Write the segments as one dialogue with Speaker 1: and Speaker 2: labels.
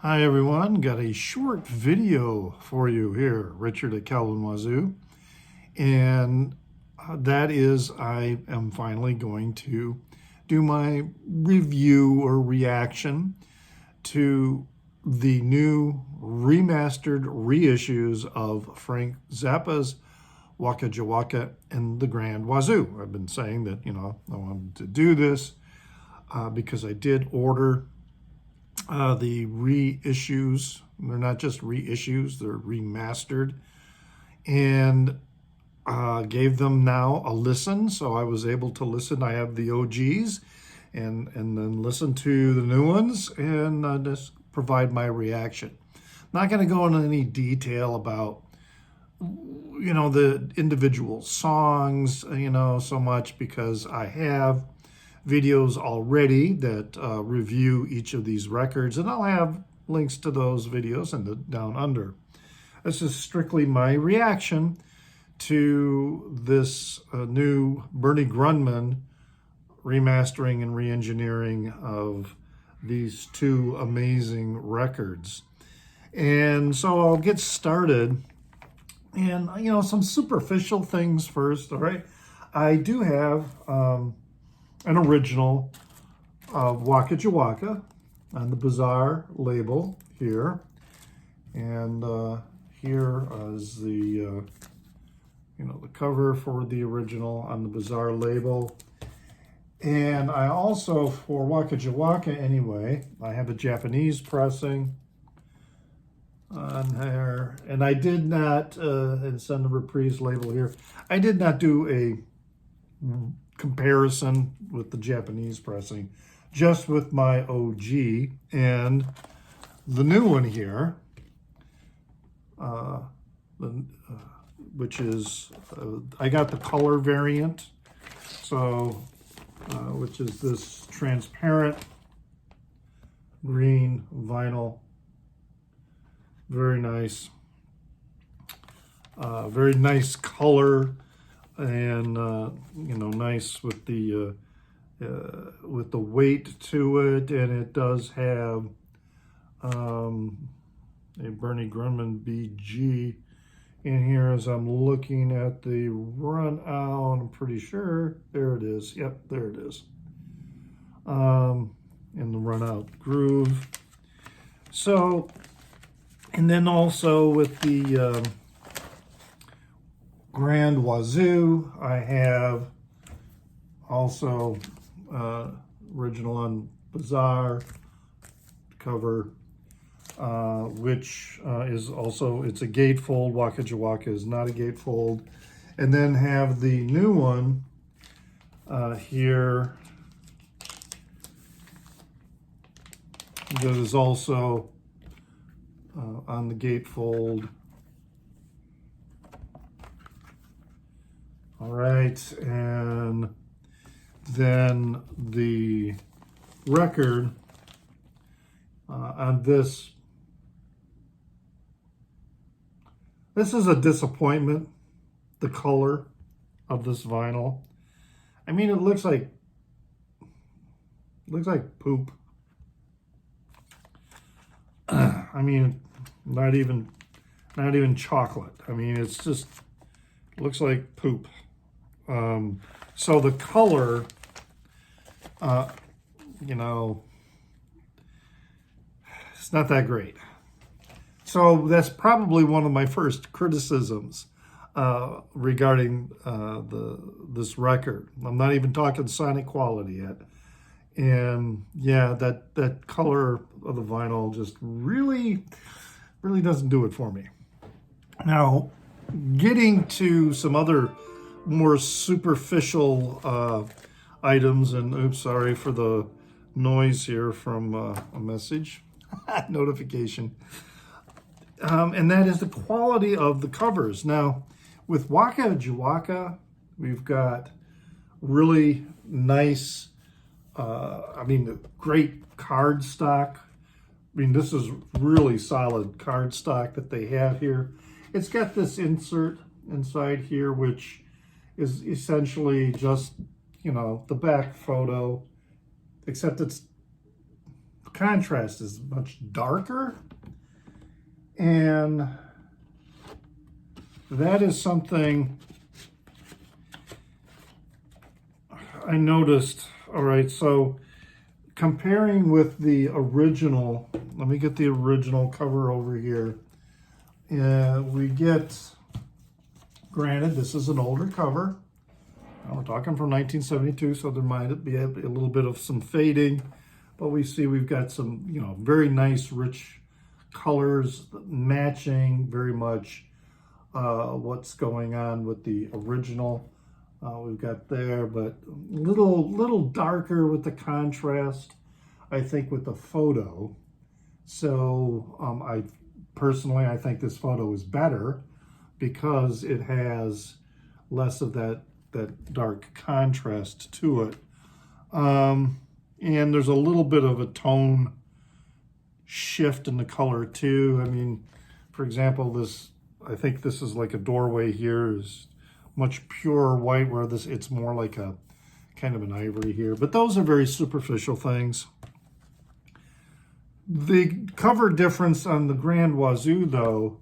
Speaker 1: Hi everyone, got a short video for you here, Richard at Calvin Wazoo, and that is I am finally going to do my review or reaction to the new remastered reissues of Frank Zappa's Waka, Jawaka and the Grand Wazoo. I've been saying that, I wanted to do this because I did order the reissues. They're not just reissues, they're remastered, and gave them now a listen. So I was able to listen. I have the OGs and then listen to the new ones and just provide my reaction. I'm not going to go into any detail about the individual songs so much, because I have videos already that review each of these records, and I'll have links to those videos in the down under. This is strictly my reaction to this new Bernie Grundman remastering and re-engineering of these two amazing records. And so I'll get started. And, some superficial things first, all right? I do have an original of Waka Jawaka on the Bizarre label here. And here is the, the cover for the original on the Bizarre label. And I also, for Waka Jawaka anyway, I have a Japanese pressing on there. And I did not, and send the reprise label here, I did not do a comparison with the Japanese pressing, just with my OG and the new one here, which is, I got the color variant, so, which is this transparent green vinyl. Very nice. Very nice color, and nice with the weight to it, and it does have a Bernie Grundman BG in here as I'm looking at the run out. I'm pretty sure there it is. Yep, there it is. In the run out groove. So, and then also with the Grand Wazoo, I have also original on Bizarre cover, which is also, it's a gatefold. Waka Jawaka is not a gatefold. And then have the new one here that is also on the gatefold. All right, and then the record on this. This is a disappointment, the color of this vinyl. I mean, it looks like poop. I mean, not even chocolate. I mean, it's just looks like poop. So the color, it's not that great. So that's probably one of my first criticisms regarding this record. I'm not even talking sonic quality yet. And yeah, that color of the vinyl just really doesn't do it for me. Now, getting to some other more superficial items, and oops, sorry for the noise here from a message notification, and that is the quality of the covers. Now, with Waka Jawaka, we've got really nice, great cardstock. I mean, this is really solid cardstock that they have here. It's got this insert inside here, which is essentially just, the back photo, except it's contrast is much darker, and that is something I noticed. All right, so comparing with the original, let me get the original cover over here. We get, granted, this is an older cover. We're talking from 1972, so there might be a little bit of some fading, but we see we've got some, you know, very nice, rich colors matching very much what's going on with the original. We've got there, but a little darker with the contrast, I think, with the photo. So I think this photo is better because it has less of that dark contrast to it. And there's a little bit of a tone shift in the color too. I mean, for example, I think this is like a doorway here is much purer white, where it's more like a kind of an ivory here. But those are very superficial things. The cover difference on the Grand Wazoo, though,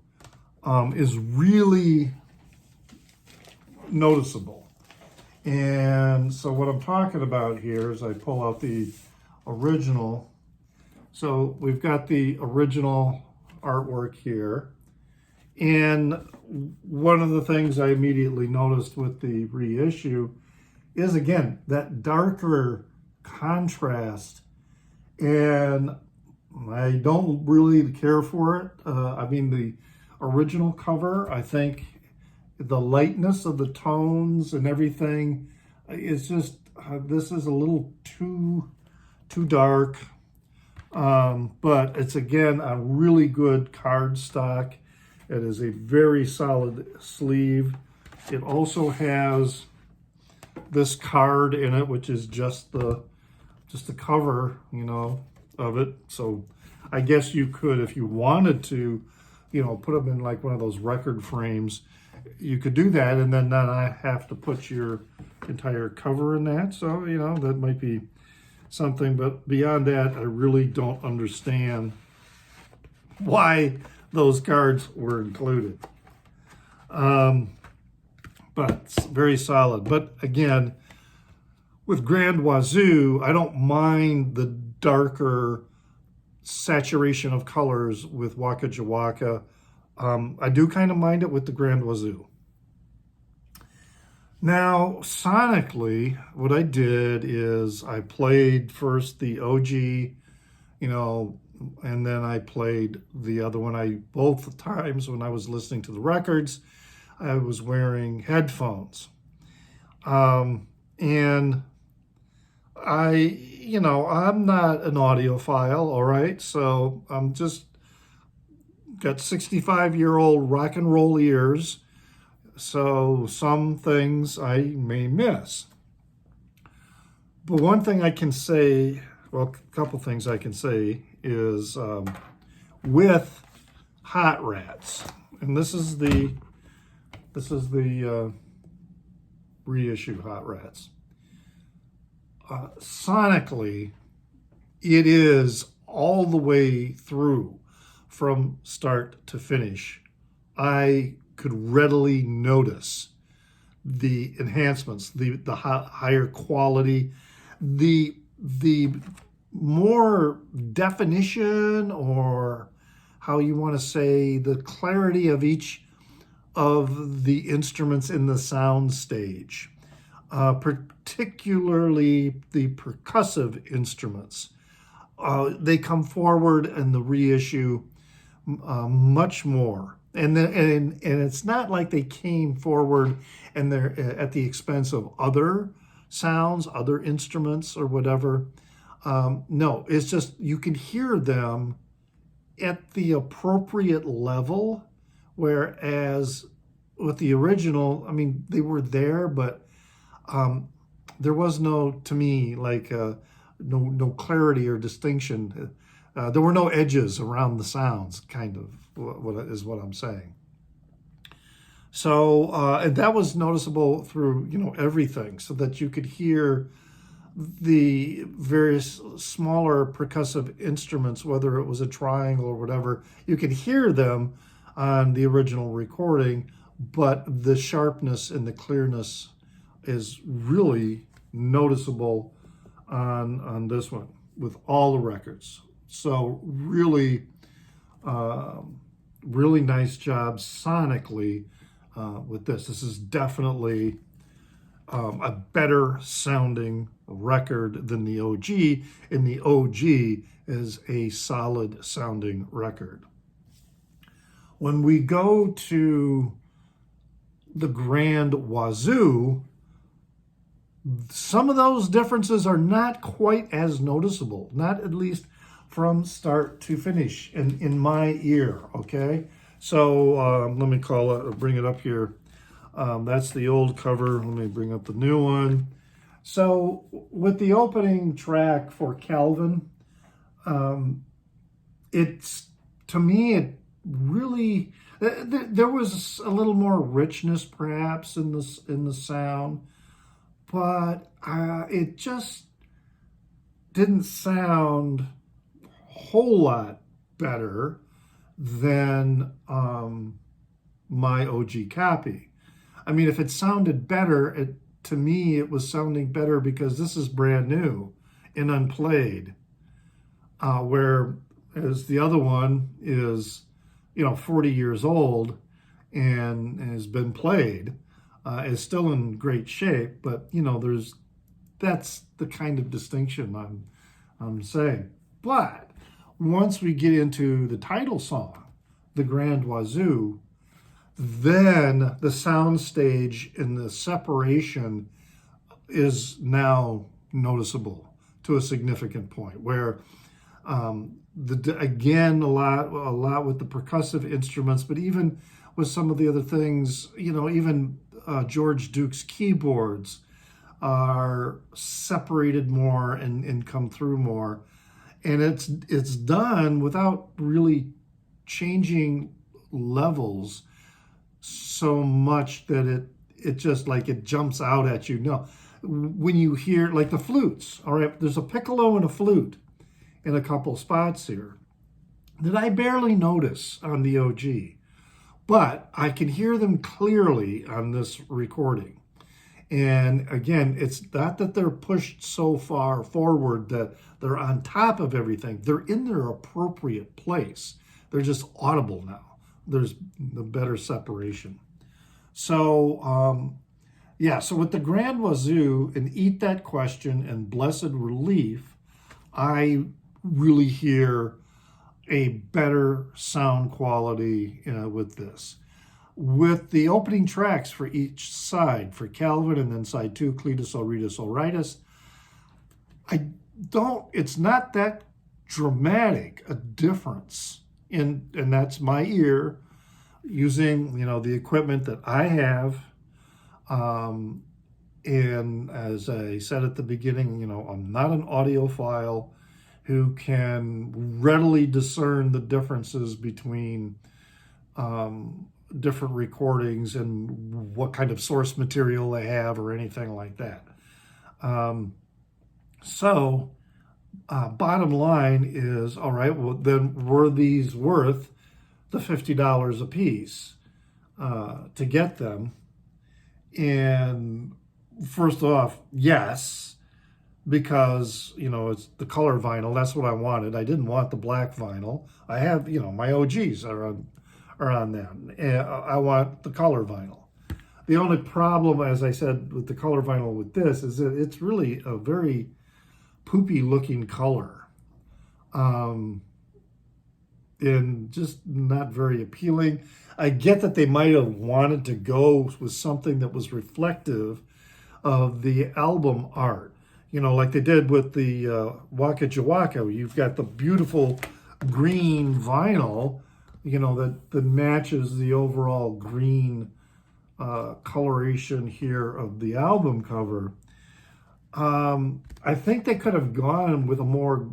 Speaker 1: is really noticeable. And so what I'm talking about here is I pull out the original. So we've got the original artwork here. And one of the things I immediately noticed with the reissue is, again, that darker contrast. And I don't really care for it. I mean, the original cover, I think the lightness of the tones and everything is just, this is a little too dark. But it's, again, a really good cardstock. It is a very solid sleeve. It also has this card in it, which is just the cover, you know, of it. So I guess you could, if you wanted to, you know, put them in like one of those record frames, you could do that, and then not have to put your entire cover in that. So, you know, that might be something. But beyond that, I really don't understand why those cards were included. But it's very solid. But again, with Grand Wazoo, I don't mind the darker saturation of colors with Waka Jawaka. I do kind of mind it with the Grand Wazoo. Now, sonically, what I did is I played first the OG, you know, and then I played the other one. Both times when I was listening to the records, I was wearing headphones. And I'm not an audiophile, all right? So I'm just got 65-year-old rock and roll ears. So some things I may miss. But one thing I can say, well, a couple things I can say is with Hot Rats, and this is the reissue Hot Rats. Sonically, it is all the way through from start to finish. I could readily notice the enhancements, the higher quality, the more definition, or how you want to say, the clarity of each of the instruments in the sound stage, particularly the percussive instruments. They come forward in the reissue much more. And it's not like they came forward and they're at the expense of other sounds, other instruments or whatever. No, it's just you can hear them at the appropriate level, whereas with the original, I mean, they were there, but there was no, to me, like no clarity or distinction. There were no edges around the sounds, kind of, what I'm saying. So and that was noticeable through, everything, so that you could hear the various smaller percussive instruments, whether it was a triangle or whatever, you could hear them on the original recording, but the sharpness and the clearness is really noticeable on this one with all the records. So really, really nice job sonically with this. This is definitely a better sounding record than the OG, and the OG is a solid sounding record. When we go to the Grand Wazoo, some of those differences are not quite as noticeable, not at least from start to finish in my ear, okay? So let me bring it up here. That's the old cover. Let me bring up the new one. So with the opening track for Calvin, it's, to me, it really, there was a little more richness perhaps in the sound, but it just didn't sound a whole lot better than my OG copy. I mean, if it sounded better, to me, it was sounding better because this is brand new and unplayed, whereas the other one is, 40 years old and has been played, is still in great shape, but, that's the kind of distinction I'm saying. But once we get into the title song, The Grand Wazoo, then the soundstage and the separation is now noticeable to a significant point, where again, a lot with the percussive instruments, but even with some of the other things, even George Duke's keyboards are separated more and come through more, and it's done without really changing levels so much that it just like it jumps out at you. No, when you hear like the flutes, all right, there's a piccolo and a flute in a couple spots here that I barely notice on the OG, but I can hear them clearly on this recording. And again, it's not that they're pushed so far forward that they're on top of everything. They're in their appropriate place. They're just audible now. There's the better separation. So, so with the Grand Wazoo and Eat That Question and Blessed Relief, I really hear a better sound quality with this. With the opening tracks for each side, for Calvin and then side 2, Cletus, Auritus, Auritus, it's not that dramatic a difference. And that's my ear using, the equipment that I have. And as I said at the beginning, I'm not an audiophile who can readily discern the differences between different recordings and what kind of source material they have or anything like that. Bottom line is, all right, well, then were these worth the $50 a piece to get them? And first off, yes, because, it's the color vinyl. That's what I wanted. I didn't want the black vinyl. I have, my OGs are on them. And I want the color vinyl. The only problem, as I said, with the color vinyl with this is that it's really a very poopy looking color, and just not very appealing. I get that they might have wanted to go with something that was reflective of the album art, like they did with the Waka Jawaka. You've got the beautiful green vinyl, that matches the overall green coloration here of the album cover. I think they could have gone with a more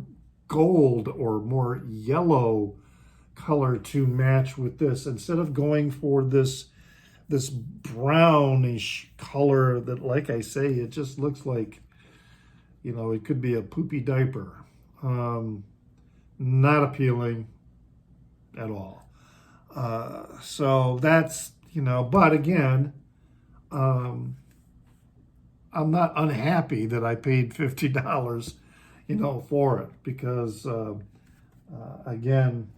Speaker 1: gold or more yellow color to match with this, instead of going for this brownish color that, like I say, it just looks like You know, it could be a poopy diaper. Not appealing at all. So that's, you know, but again, um, I'm not unhappy that I paid $50, you know, for it because, again,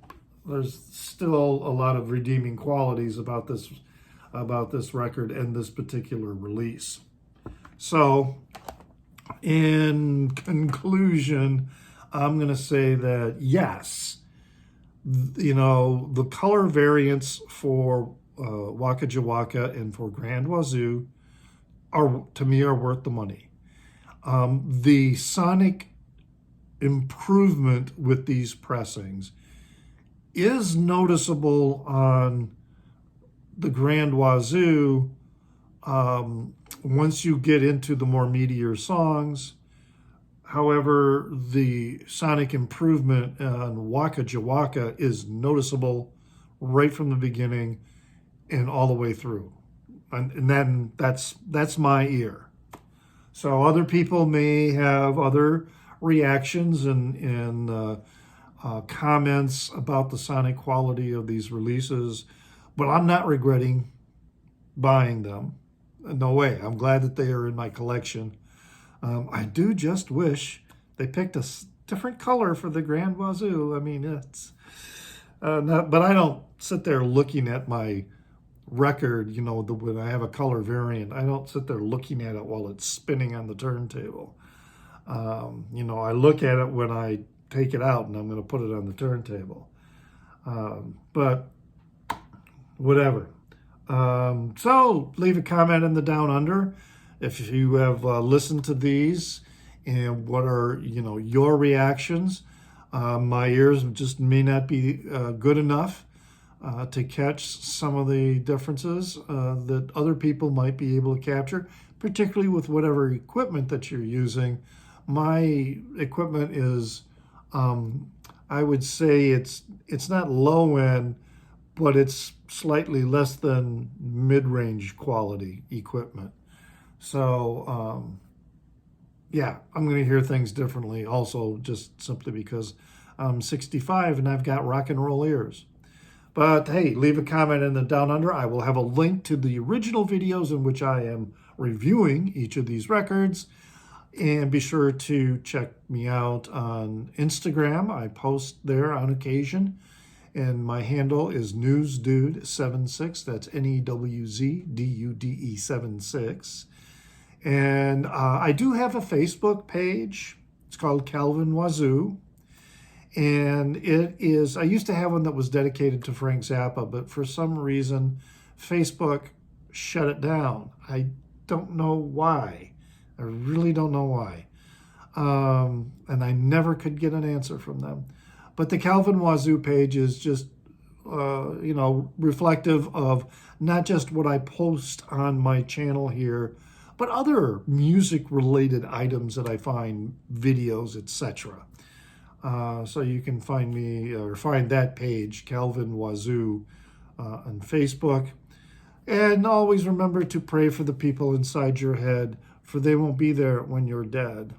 Speaker 1: there's still a lot of redeeming qualities about this record and this particular release. So, in conclusion, I'm going to say that yes, you know, the color variants for Waka Jawaka and for Grand Wazoo are, to me, are worth the money. The sonic improvement with these pressings is noticeable on the Grand Wazoo once you get into the more meatier songs. However, the sonic improvement on Waka Jawaka is noticeable right from the beginning and all the way through. And then that's my ear. So other people may have other reactions and comments about the sonic quality of these releases, but I'm not regretting buying them. No way. I'm glad that they are in my collection. I do just wish they picked a different color for the Grand Wazoo. I mean, it's not, but I don't sit there looking at my record, you know, when I have a color variant. I don't sit there looking at it while it's spinning on the turntable. You know, I look at it when I take it out and I'm going to put it on the turntable. But whatever. So leave a comment in the down under if you have listened to these and what are, you know, your reactions. My ears just may not be good enough to catch some of the differences that other people might be able to capture, particularly with whatever equipment that you're using. My equipment is, I would say it's not low end, but it's slightly less than mid-range quality equipment. So, yeah, I'm going to hear things differently also, just simply because I'm 65 and I've got rock and roll ears. But hey, leave a comment in the down under. I will have a link to the original videos in which I am reviewing each of these records. And be sure to check me out on Instagram. I post there on occasion. And my handle is newsdude76. That's NEWZDUDE 76. And I do have a Facebook page. It's called Calvin Wazoo. And it is, I used to have one that was dedicated to Frank Zappa, but for some reason, Facebook shut it down. I don't know why. I really don't know why. And I never could get an answer from them. But the Calvin Wazoo page is just, you know, reflective of not just what I post on my channel here, but other music-related items that I find, videos, etc. So you can find me or find that page, Calvin Wazoo, on Facebook. And always remember to pray for the people inside your head, for they won't be there when you're dead.